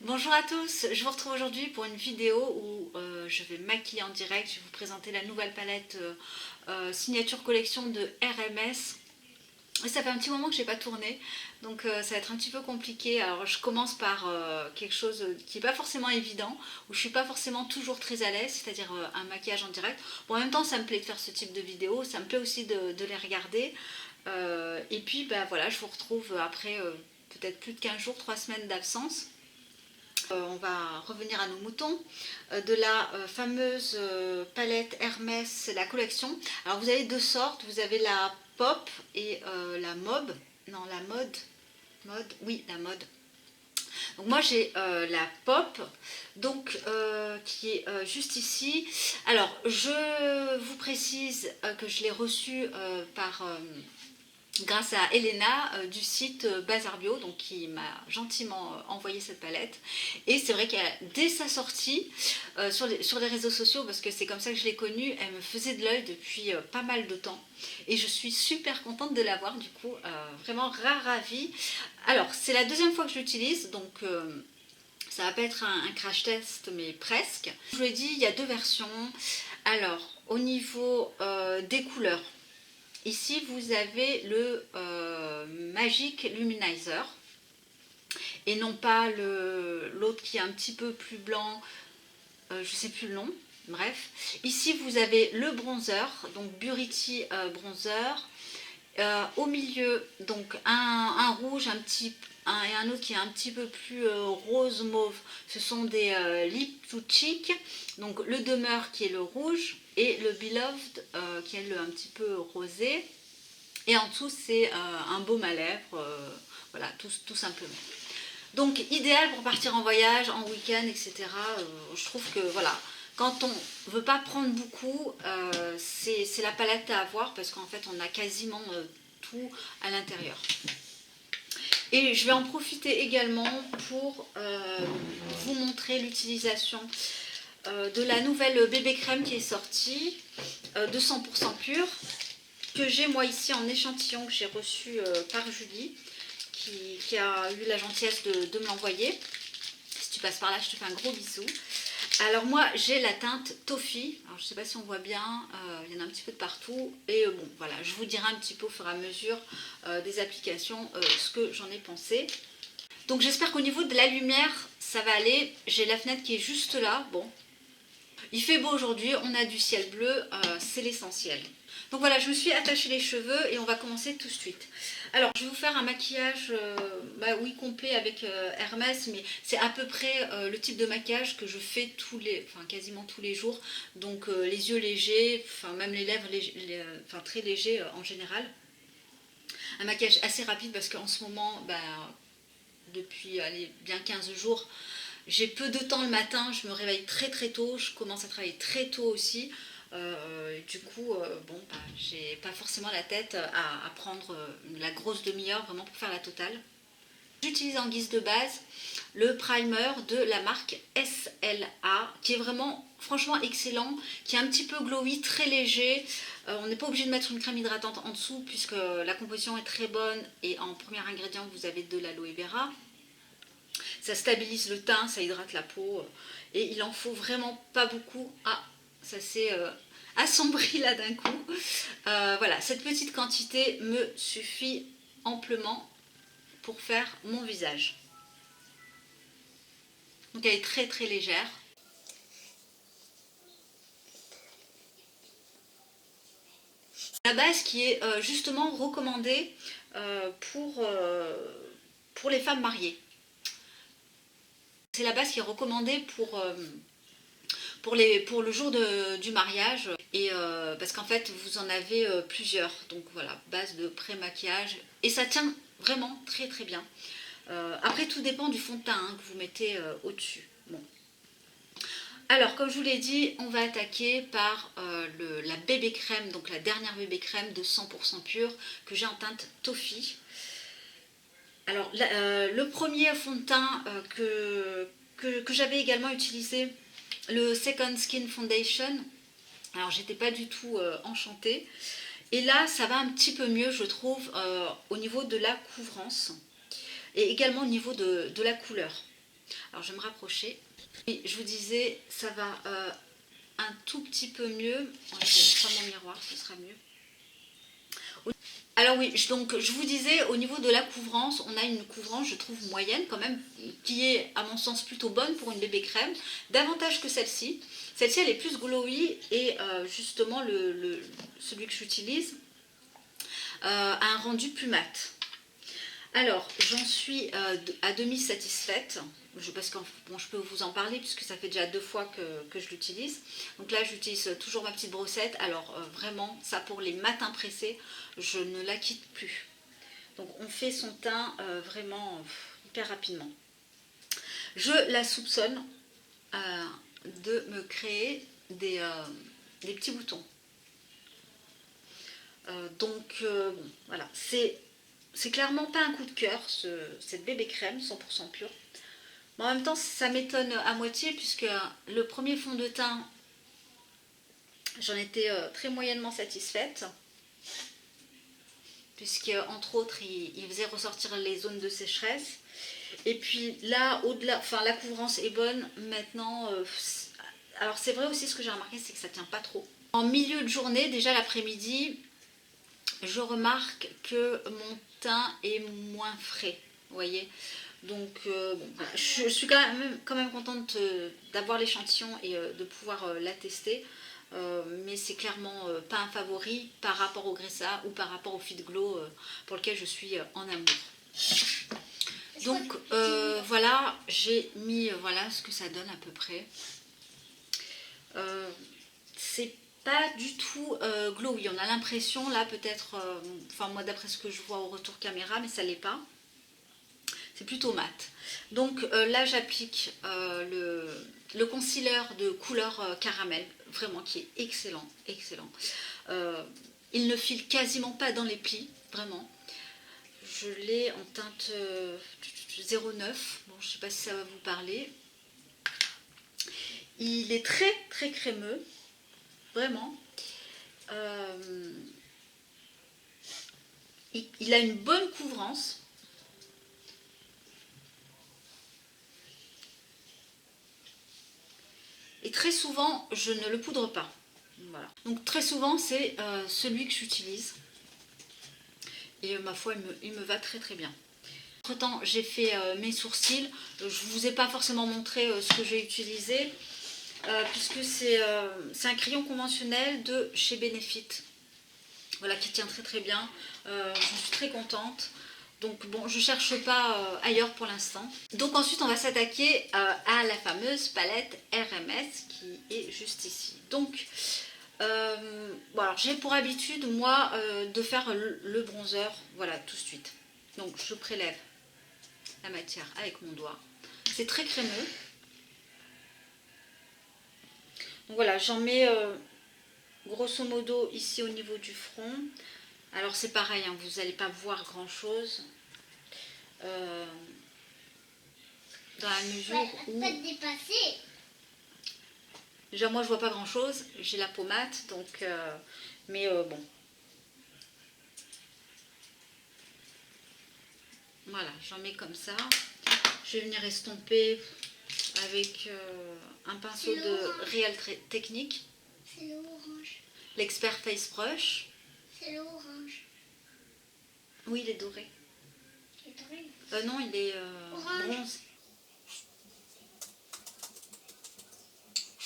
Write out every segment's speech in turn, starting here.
Bonjour à tous, je vous retrouve aujourd'hui pour une vidéo où je vais maquiller en direct. Je vais vous présenter la nouvelle palette signature collection de RMS. Et ça fait un petit moment que je n'ai pas tourné, donc ça va être un petit peu compliqué. Alors je commence par quelque chose qui n'est pas forcément évident, où je ne suis pas forcément toujours très à l'aise, c'est-à-dire un maquillage en direct. Bon, en même temps ça me plaît de faire ce type de vidéos, ça me plaît aussi de les regarder. Et puis bah, voilà, je vous retrouve après peut-être plus de 15 jours, 3 semaines d'absence. On va revenir à nos moutons de la fameuse palette Hermès, la collection. Alors vous avez deux sortes, vous avez la pop et la mob. Non, la mode, oui, la mode. Donc moi j'ai la pop, donc qui est juste ici. Alors je vous précise que je l'ai reçue par grâce à Elena du site Bazar Bio, donc qui m'a gentiment envoyé cette palette. Et c'est vrai qu'elle, dès sa sortie sur les réseaux sociaux, parce que c'est comme ça que je l'ai connue, elle me faisait de l'œil depuis pas mal de temps. Et je suis super contente de l'avoir, du coup, vraiment ravie. Alors, c'est la deuxième fois que je l'utilise, donc ça va pas être un crash test, mais presque. Je vous l'ai dit, il y a deux versions. Alors, au niveau des couleurs, ici, vous avez le Magic Luminizer et non pas l'autre qui est un petit peu plus blanc, je ne sais plus le nom. Bref, ici vous avez le bronzer, donc Buriti Bronzer. Au milieu, donc un rouge, et un autre qui est un petit peu plus rose mauve. Ce sont des lip to cheek. Donc le demeure qui est le rouge et le beloved qui est le un petit peu rosé. Et en dessous, c'est un baume à lèvres, voilà, tout simplement. Donc, idéal pour partir en voyage, en week-end, etc. Je trouve que, voilà, quand on ne veut pas prendre beaucoup, c'est la palette à avoir parce qu'en fait, on a quasiment tout à l'intérieur. Et je vais en profiter également pour vous montrer l'utilisation de la nouvelle bébé crème qui est sortie, de 100% pur, que j'ai moi ici en échantillon que j'ai reçu par Julie qui a eu la gentillesse de me l'envoyer. Si tu passes par là, je te fais un gros bisou. Alors moi j'ai la teinte Toffee, alors je ne sais pas si on voit bien, il y en a un petit peu de partout et bon voilà, je vous dirai un petit peu au fur et à mesure des applications ce que j'en ai pensé. Donc j'espère qu'au niveau de la lumière ça va aller, j'ai la fenêtre qui est juste là, bon il fait beau aujourd'hui, on a du ciel bleu, c'est l'essentiel. Donc voilà, je me suis attaché les cheveux et on va commencer tout de suite. Alors, je vais vous faire un maquillage, oui, complet avec Hermès, mais c'est à peu près le type de maquillage que je fais quasiment tous les jours. Donc, les yeux légers, même les lèvres très légers en général. Un maquillage assez rapide parce qu'en ce moment, depuis bien 15 jours, j'ai peu de temps le matin, je me réveille très très tôt, je commence à travailler très tôt aussi. Du coup, j'ai pas forcément la tête à prendre la grosse demi-heure vraiment pour faire la totale. J'utilise en guise de base le primer de la marque SLA qui est vraiment franchement excellent, qui est un petit peu glowy, très léger. On n'est pas obligé de mettre une crème hydratante en dessous puisque la composition est très bonne et en premier ingrédient vous avez de l'aloe vera. Ça stabilise le teint, ça hydrate la peau et il en faut vraiment pas beaucoup. Ah, ça s'est assombri là d'un coup. Voilà, cette petite quantité me suffit amplement pour faire mon visage. Donc elle est très très légère. La base qui est justement recommandée pour les femmes mariées. C'est la base qui est recommandée pour le jour du mariage et parce qu'en fait vous en avez plusieurs, donc voilà, base de pré-maquillage et ça tient vraiment très très bien. Après tout dépend du fond de teint que vous mettez au-dessus. Bon. Alors comme je vous l'ai dit, on va attaquer par la bébé crème, donc la dernière bébé crème de 100% pure que j'ai en teinte Toffee. Alors le premier fond de teint que j'avais également utilisé, le Second Skin Foundation. Alors j'étais pas du tout enchantée. Et là ça va un petit peu mieux je trouve au niveau de la couvrance. Et également au niveau de la couleur. Alors je vais me rapprocher. Et je vous disais, ça va un tout petit peu mieux. Je vais prendre mon miroir, ce sera mieux. Alors oui, donc je vous disais, au niveau de la couvrance, on a une couvrance, je trouve, moyenne quand même, qui est à mon sens plutôt bonne pour une bébé crème, davantage que celle-ci. Celle-ci, elle est plus glowy et justement, celui que j'utilise a un rendu plus mat. Alors, j'en suis à demi satisfaite, parce que bon, je peux vous en parler puisque ça fait déjà 2 fois que je l'utilise. Donc là, j'utilise toujours ma petite brossette. Alors vraiment, ça pour les matins pressés, je ne la quitte plus. Donc on fait son teint vraiment hyper rapidement. Je la soupçonne de me créer des petits boutons. Donc bon, voilà, c'est clairement pas un coup de cœur, cette bébé crème 100% pure. Mais en même temps, ça m'étonne à moitié puisque le premier fond de teint, j'en étais très moyennement satisfaite. Puisque entre autres, il faisait ressortir les zones de sécheresse. Et puis là, au-delà, enfin la couvrance est bonne. Maintenant, alors c'est vrai aussi, ce que j'ai remarqué, c'est que ça tient pas trop. En milieu de journée, déjà l'après-midi, je remarque que mon teint est moins frais, vous voyez. Donc bon, voilà. Je suis quand même contente d'avoir l'échantillon et de pouvoir la tester. Mais c'est clairement pas un favori par rapport au Gressa ou par rapport au Fit Glow pour lequel je suis en amour. Donc voilà, j'ai mis voilà ce que ça donne à peu près. C'est pas du tout glowy, on a l'impression là peut-être, enfin moi d'après ce que je vois au retour caméra, mais ça l'est pas. C'est plutôt mat. Donc là j'applique le concealer de couleur caramel, vraiment qui est excellent, excellent. Il ne file quasiment pas dans les plis, vraiment. Je l'ai en teinte 09, bon je sais pas si ça va vous parler. Il est très très crémeux, vraiment. Il a une bonne couvrance. Et très souvent, je ne le poudre pas. Voilà. Donc très souvent, c'est celui que j'utilise. Et ma foi, il me va très très bien. Entre temps, j'ai fait mes sourcils. Je ne vous ai pas forcément montré ce que j'ai utilisé. Puisque c'est un crayon conventionnel de chez Benefit. Voilà, qui tient très très bien. Je suis très contente. Donc bon, je ne cherche pas ailleurs pour l'instant. Donc ensuite, on va s'attaquer à la fameuse palette RMS qui est juste ici. Donc, bon, alors j'ai pour habitude, moi, de faire le bronzer, voilà, tout de suite. Donc je prélève la matière avec mon doigt. C'est très crémeux. Donc voilà, j'en mets grosso modo ici au niveau du front. Alors c'est pareil, hein, vous n'allez pas voir grand chose. Dans la mesure où... Déjà moi je vois pas grand chose, j'ai la peau mate, donc... mais bon. Voilà, j'en mets comme ça. Je vais venir estomper avec un pinceau de Real Technique. C'est le orange. L'expert Face Brush. C'est le orange. Oui, il est doré. Il est doré. Non, il est bronze.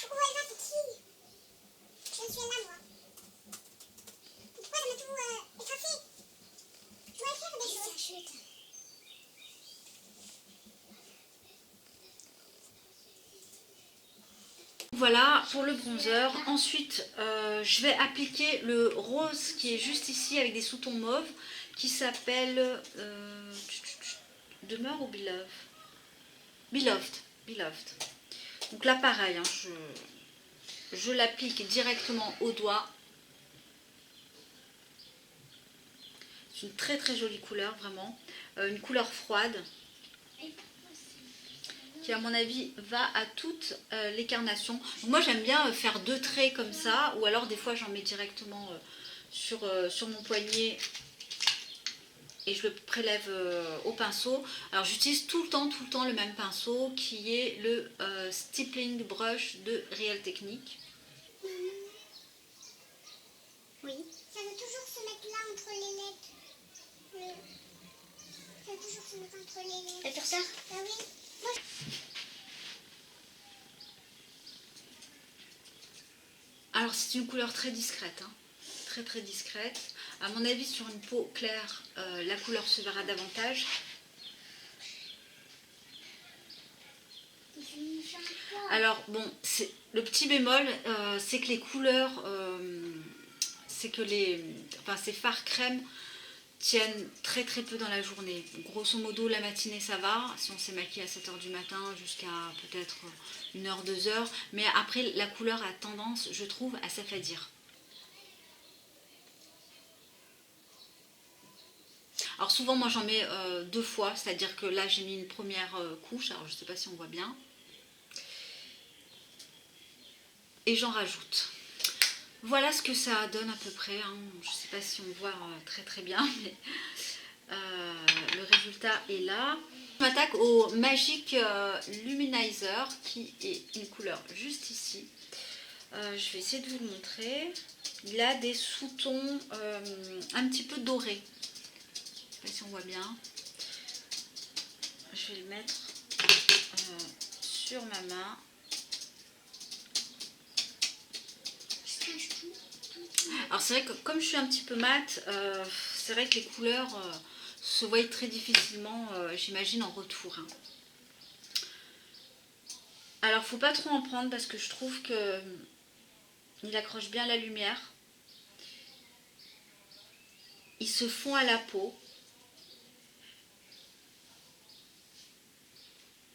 Coucou Elsa, c'est qui? Je suis là, moi. Pourquoi elle m'a tout effacé? Je dois faire des choses. Voilà pour le bronzer. Ensuite, je vais appliquer le rose qui est juste ici avec des sous-tons mauves qui s'appelle Demeure ou Beloved? Beloved. Donc là, pareil, hein, je l'applique directement au doigt. C'est une très très jolie couleur, vraiment. Une couleur froide qui à mon avis va à toutes les carnations. Donc moi j'aime bien faire 2 traits comme ça, ou alors des fois j'en mets directement sur mon poignet et je le prélève au pinceau. Alors j'utilise tout le temps le même pinceau qui est le Stippling Brush de Real Technique. Oui. Ça doit toujours se mettre là entre les lettres. Ça doit toujours se mettre entre les lettres. Le curseur? Ah oui. Moi, alors c'est une couleur très discrète, hein. Très discrète. À mon avis, sur une peau claire, la couleur se verra davantage. Alors bon, le petit bémol, c'est que les couleurs, c'est que ces fards crème tiennent très peu dans la journée. Grosso modo, la matinée ça va, si on s'est maquillé à 7 h du matin jusqu'à peut-être 1 h, 2 h. Mais après, la couleur a tendance, je trouve, à s'affadir. Alors souvent, moi j'en mets 2 fois, c'est-à-dire que là j'ai mis une première couche, alors je ne sais pas si on voit bien. Et j'en rajoute. Voilà ce que ça donne à peu près, hein. Je ne sais pas si on voit très bien, mais le résultat est là. Je m'attaque au Magic Luminizer qui est une couleur juste ici. Je vais essayer de vous le montrer. Il a des sous-tons un petit peu dorés. Je ne sais pas si on voit bien. Je vais le mettre sur ma main. Alors c'est vrai que comme je suis un petit peu mate, c'est vrai que les couleurs se voient très difficilement, j'imagine, en retour. Hein. Alors faut pas trop en prendre parce que je trouve que il accroche bien la lumière. Il se fond à la peau.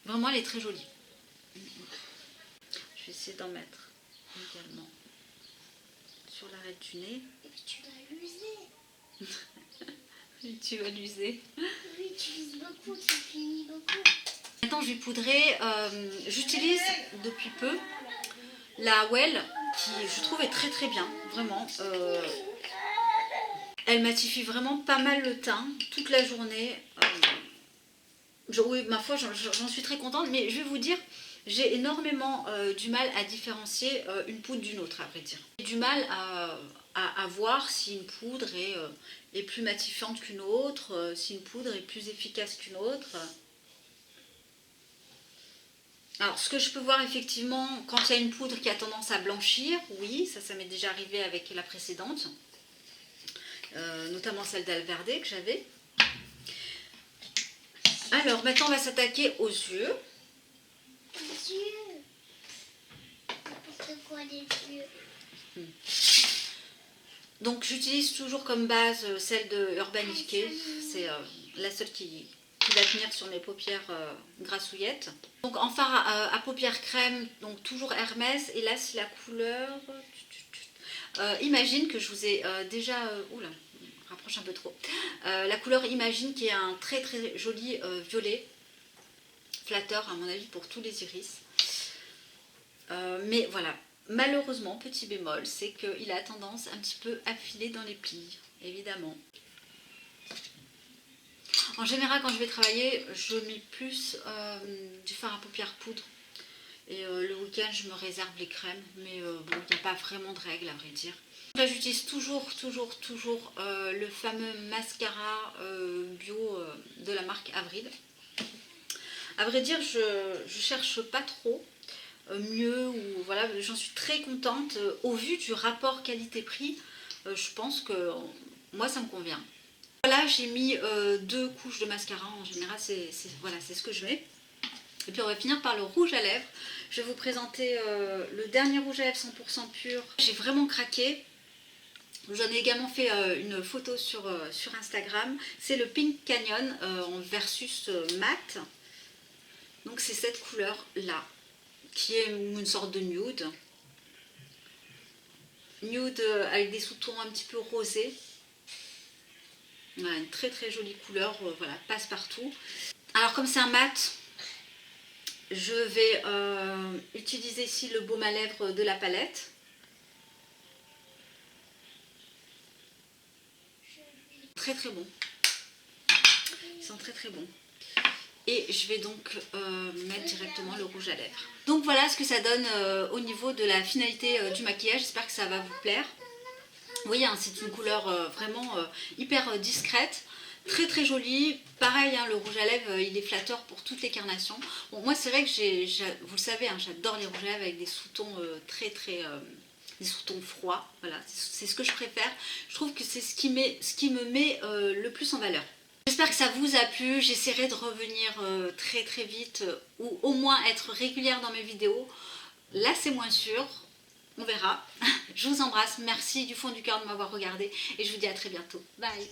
Vraiment, elle est très jolie. Je vais essayer d'en mettre également sur l'arête du nez. Et puis tu vas l'user. Tu vas l'user. Oui, tu uses beaucoup, tu finis beaucoup. Maintenant, je vais poudrer. J'utilise depuis peu la Well qui, je trouve, est très bien. Vraiment. Elle matifie vraiment pas mal le teint toute la journée. Oui, ma foi, j'en suis très contente. Mais je vais vous dire, j'ai énormément du mal à différencier une poudre d'une autre, à vrai dire. J'ai du mal à voir si une poudre est plus matifiante qu'une autre, si une poudre est plus efficace qu'une autre. Alors, ce que je peux voir effectivement, quand il y a une poudre qui a tendance à blanchir, oui, ça m'est déjà arrivé avec la précédente, notamment celle d'Alverde que j'avais. Alors, maintenant, on va s'attaquer aux yeux. Les yeux. N'importe quoi, les yeux. Donc, j'utilise toujours comme base celle de Urban Decay. C'est la seule qui va tenir sur mes paupières grassouillettes. Donc, en fard à paupières crème, donc toujours Hermès. Et là, c'est la couleur... Imagine, que je vous ai déjà... oula, rapproche un peu trop. La couleur Imagine, qui est un très joli violet. Flatteur, à mon avis, pour tous les iris. Mais voilà. Malheureusement, petit bémol, c'est qu'il a tendance un petit peu à filer dans les plis, évidemment. En général, quand je vais travailler, je mets plus du fard à paupières poudre. Et le week-end, je me réserve les crèmes. Mais bon, il n'y a pas vraiment de règle, à vrai dire. Là, j'utilise toujours le fameux mascara bio de la marque Avril. À vrai dire, je cherche pas trop mieux, ou voilà, j'en suis très contente. Au vu du rapport qualité-prix, je pense que moi ça me convient. Voilà, j'ai mis 2 couches de mascara. En général, c'est ce que je mets. Et puis on va finir par le rouge à lèvres. Je vais vous présenter le dernier rouge à lèvres 100% pur. J'ai vraiment craqué. J'en ai également fait une photo sur Instagram. C'est le Pink Canyon en versus mat. Donc c'est cette couleur là, qui est une sorte de nude. Nude avec des sous-tons un petit peu rosés. Voilà, une très jolie couleur, voilà, passe partout. Alors comme c'est un mat, je vais utiliser ici le baume à lèvres de la palette. Très bon. sent très très bon. Et je vais donc mettre directement le rouge à lèvres. Donc voilà ce que ça donne au niveau de la finalité du maquillage. J'espère que ça va vous plaire. Vous voyez, hein, c'est une couleur vraiment hyper discrète. Très très jolie. Pareil, hein, le rouge à lèvres, il est flatteur pour toutes les carnations. Bon, moi c'est vrai que vous le savez, hein, j'adore les rouges à lèvres avec des sous-tons des sous-tons froids. Voilà, c'est ce que je préfère. Je trouve que c'est ce qui me met le plus en valeur. J'espère que ça vous a plu. J'essaierai de revenir très très vite ou au moins être régulière dans mes vidéos. Là c'est moins sûr. On verra. Je vous embrasse. Merci du fond du cœur de m'avoir regardé et je vous dis à très bientôt. Bye.